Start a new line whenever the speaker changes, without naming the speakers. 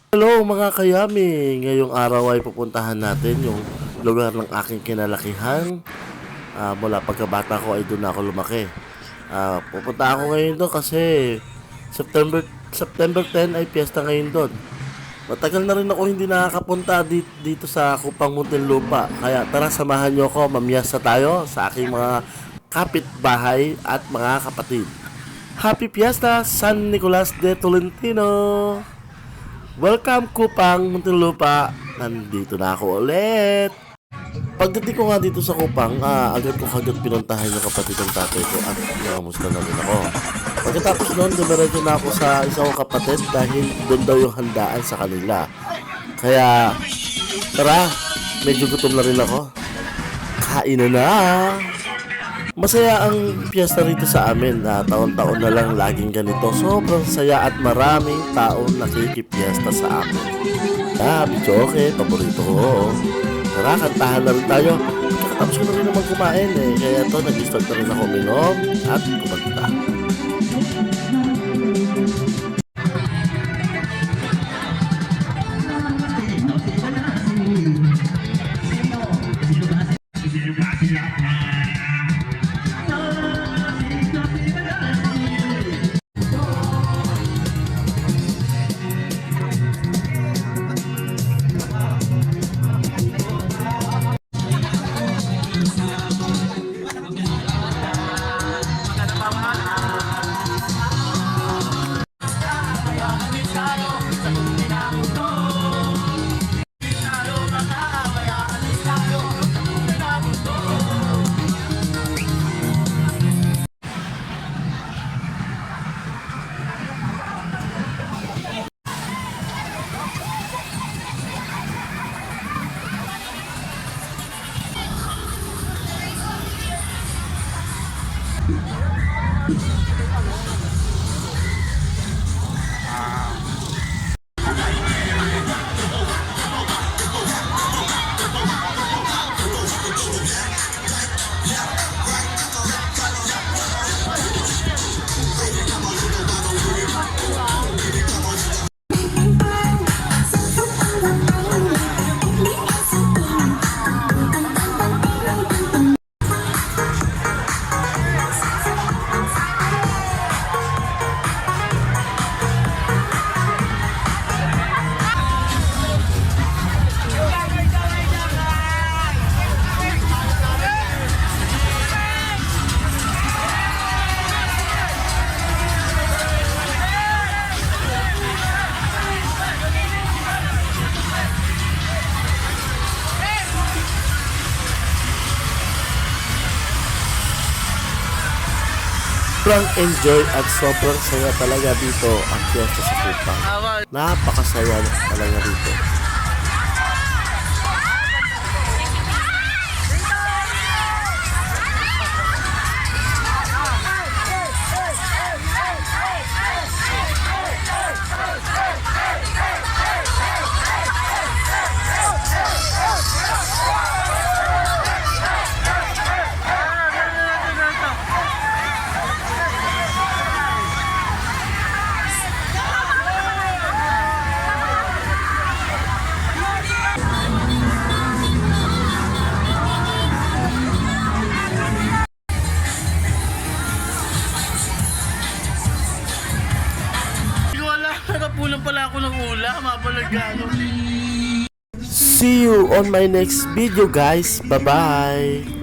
Hello mga kayami! Ngayong araw ay pupuntahan natin yung lugar ng aking kinalakihan. Mula pagkabata ko ay doon ako lumaki. Pupunta ako ngayon doon kasi September 10 ay piyesta ngayon doon. Matagal na rin ako hindi nakakapunta dito sa Kupang Muntinlupa. Kaya tara samahan nyo ako, mamiyasa tayo sa aking mga kapitbahay at mga kapatid. Happy Fiesta San Nicolas de Tolentino! Welcome Kupang Muntinlupa. Nandito na ako ulit. Pagdating ko nga dito sa Kupang, agad pinuntahan yung kapatid ng tatay ko at nakamusta na rin ako. Pagkatapos noon, dumiretso na ako sa isang kapatid dahil doon daw yung handaan sa kanila. Kaya, tara, medyo gutom na rin ako. Kain na! Masaya ang piyesta rito sa amin. Taon-taon na lang laging ganito. Sobrang saya at maraming taong nakikipiesta sa amin. Bichoke, paborito ko. Tara, kantahan na rin tayo. Kakatapos ko na rin naman kumain Kaya ito, nag-start na rin ako minom at kumanta. Sobrang enjoy at sobrang saya talaga dito ang piyesta sa Kupang. Napakasaya talaga dito.
Nakapulang pala ako ng ula, mabalagano.
See you on my next video guys. Bye-bye.